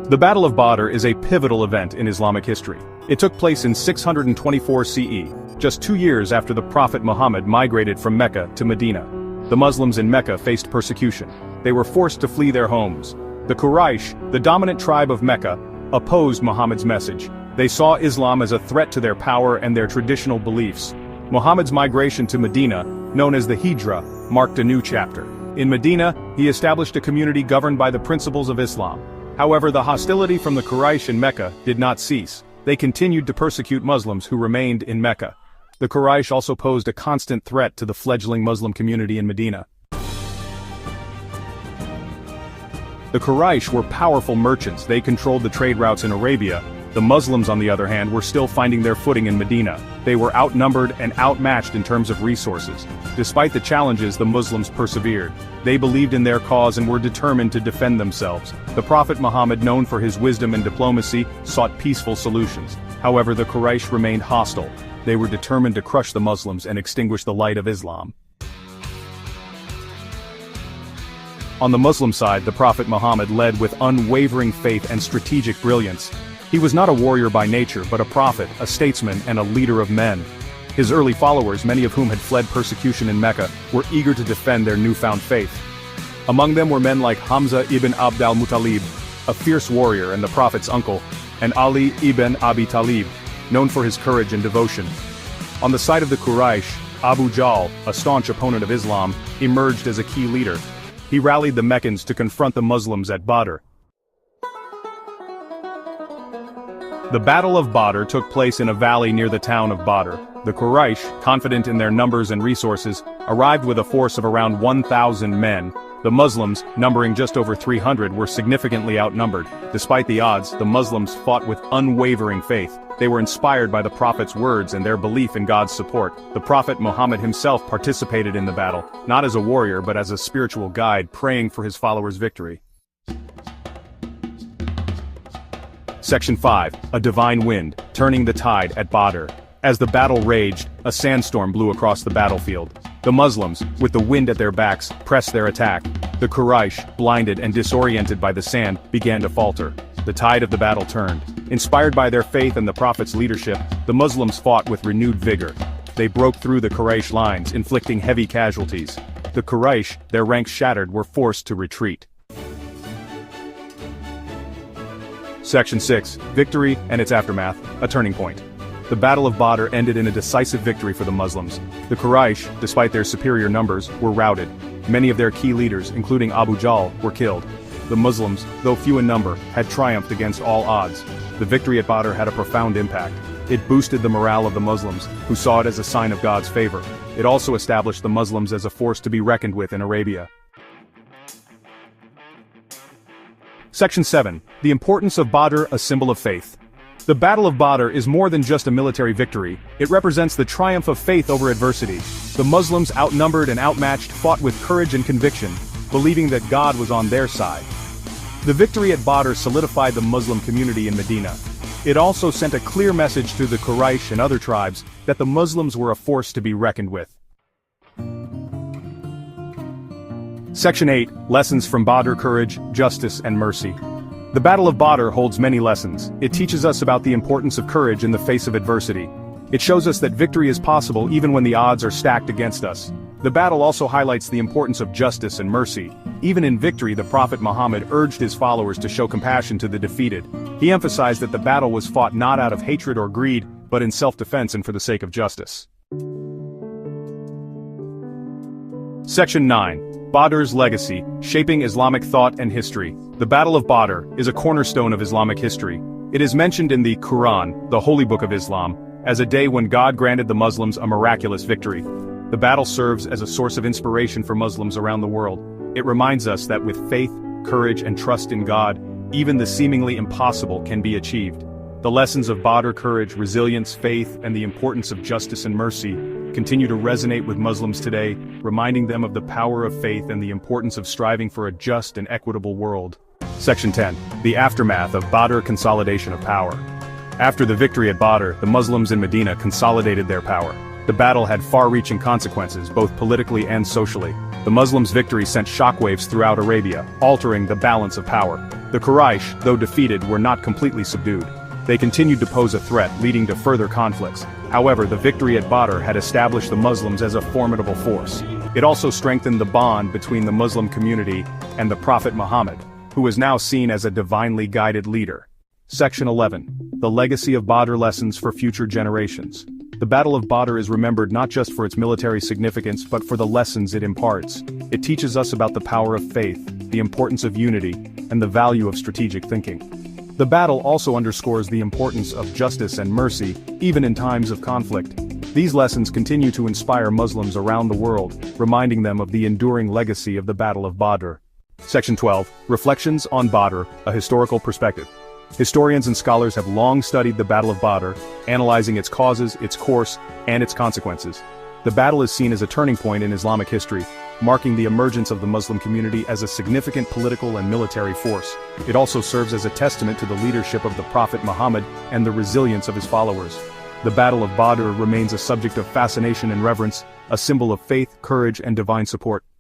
The Battle of Badr is a pivotal event in Islamic history. It took place in 624 CE, just 2 years after the Prophet Muhammad migrated from Mecca to Medina. The Muslims in Mecca faced persecution. They were forced to flee their homes. The Quraysh, the dominant tribe of Mecca, opposed Muhammad's message. They saw Islam as a threat to their power and their traditional beliefs. Muhammad's migration to Medina, known as the Hijra, marked a new chapter. In Medina, he established a community governed by the principles of Islam. However, the hostility from the Quraysh in Mecca did not cease. They continued to persecute Muslims who remained in Mecca. The Quraysh also posed a constant threat to the fledgling Muslim community in Medina. The Quraysh were powerful merchants. They controlled the trade routes in Arabia. The Muslims, on the other hand, were still finding their footing in Medina. They were outnumbered and outmatched in terms of resources. Despite the challenges, the Muslims persevered. They believed in their cause and were determined to defend themselves. The Prophet Muhammad, known for his wisdom and diplomacy, sought peaceful solutions. However, the Quraysh remained hostile. They were determined to crush the Muslims and extinguish the light of Islam. On the Muslim side, the Prophet Muhammad led with unwavering faith and strategic brilliance. He was not a warrior by nature, but a prophet, a statesman, and a leader of men. His early followers, many of whom had fled persecution in Mecca, were eager to defend their newfound faith. Among them were men like Hamza ibn Abd al-Muttalib, a fierce warrior and the Prophet's uncle, and Ali ibn Abi Talib, known for his courage and devotion. On the side of the Quraysh, Abu Jahl, a staunch opponent of Islam, emerged as a key leader. He rallied the Meccans to confront the Muslims at Badr. The Battle of Badr took place in a valley near the town of Badr. The Quraysh, confident in their numbers and resources, arrived with a force of around 1,000 men. The Muslims, numbering just over 300, were significantly outnumbered. Despite the odds, the Muslims fought with unwavering faith. They were inspired by the Prophet's words and their belief in God's support. The Prophet Muhammad himself participated in the battle, not as a warrior but as a spiritual guide, praying for his followers' victory. Section 5. A divine wind, turning the tide at Badr. As the battle raged, a sandstorm blew across the battlefield. The Muslims, with the wind at their backs, pressed their attack. The Quraysh, blinded and disoriented by the sand, began to falter. The tide of the battle turned. Inspired by their faith and the Prophet's leadership, the Muslims fought with renewed vigor. They broke through the Quraysh lines, inflicting heavy casualties. The Quraysh, their ranks shattered, were forced to retreat. Section 6. Victory and its aftermath, a turning point. The Battle of Badr ended in a decisive victory for the Muslims. The Quraysh, despite their superior numbers, were routed. Many of their key leaders, including Abu Jahl, were killed. The Muslims, though few in number, had triumphed against all odds. The victory at Badr had a profound impact. It boosted the morale of the Muslims, who saw it as a sign of God's favor. It also established the Muslims as a force to be reckoned with in Arabia. Section 7. The importance of Badr, a symbol of faith. The Battle of Badr is more than just a military victory. It represents the triumph of faith over adversity. The Muslims, outnumbered and outmatched, fought with courage and conviction, believing that God was on their side. The victory at Badr solidified the Muslim community in Medina. It also sent a clear message to the Quraysh and other tribes that the Muslims were a force to be reckoned with. Section 8. Lessons from Badr: Courage, Justice, and Mercy. The Battle of Badr holds many lessons. It teaches us about the importance of courage in the face of adversity. It shows us that victory is possible even when the odds are stacked against us. The battle also highlights the importance of justice and mercy. Even in victory, the Prophet Muhammad urged his followers to show compassion to the defeated. He emphasized that the battle was fought not out of hatred or greed, but in self-defense and for the sake of justice. Section 9. Badr's legacy, shaping Islamic thought and history. The Battle of Badr is a cornerstone of Islamic history. It is mentioned in the Quran, the holy book of Islam, as a day when God granted the Muslims a miraculous victory. The battle serves as a source of inspiration for Muslims around the world. It reminds us that with faith, courage, and trust in God, even the seemingly impossible can be achieved. The lessons of Badr: courage, resilience, faith, and the importance of justice and mercy continue to resonate with Muslims today, reminding them of the power of faith and the importance of striving for a just and equitable world. Section 10. The aftermath of Badr: consolidation of power. After the victory at Badr, the Muslims in Medina consolidated their power. The battle had far-reaching consequences, both politically and socially. The Muslims' victory sent shockwaves throughout Arabia, altering the balance of power. The Quraysh, though defeated, were not completely subdued. They continued to pose a threat, leading to further conflicts. However, the victory at Badr had established the Muslims as a formidable force. It also strengthened the bond between the Muslim community and the Prophet Muhammad, who was now seen as a divinely guided leader. Section 11. The Legacy of Badr Lessons for Future Generations. The Battle of Badr is remembered not just for its military significance but for the lessons it imparts. It teaches us about the power of faith, the importance of unity, and the value of strategic thinking. The battle also underscores the importance of justice and mercy, even in times of conflict. These lessons continue to inspire Muslims around the world, reminding them of the enduring legacy of the Battle of Badr. Section 12. Reflections on Badr, a Historical Perspective. Historians and scholars have long studied the Battle of Badr, analyzing its causes, its course, and its consequences. The battle is seen as a turning point in Islamic history, marking the emergence of the Muslim community as a significant political and military force. It also serves as a testament to the leadership of the Prophet Muhammad and the resilience of his followers. The Battle of Badr remains a subject of fascination and reverence, a symbol of faith, courage, and divine support.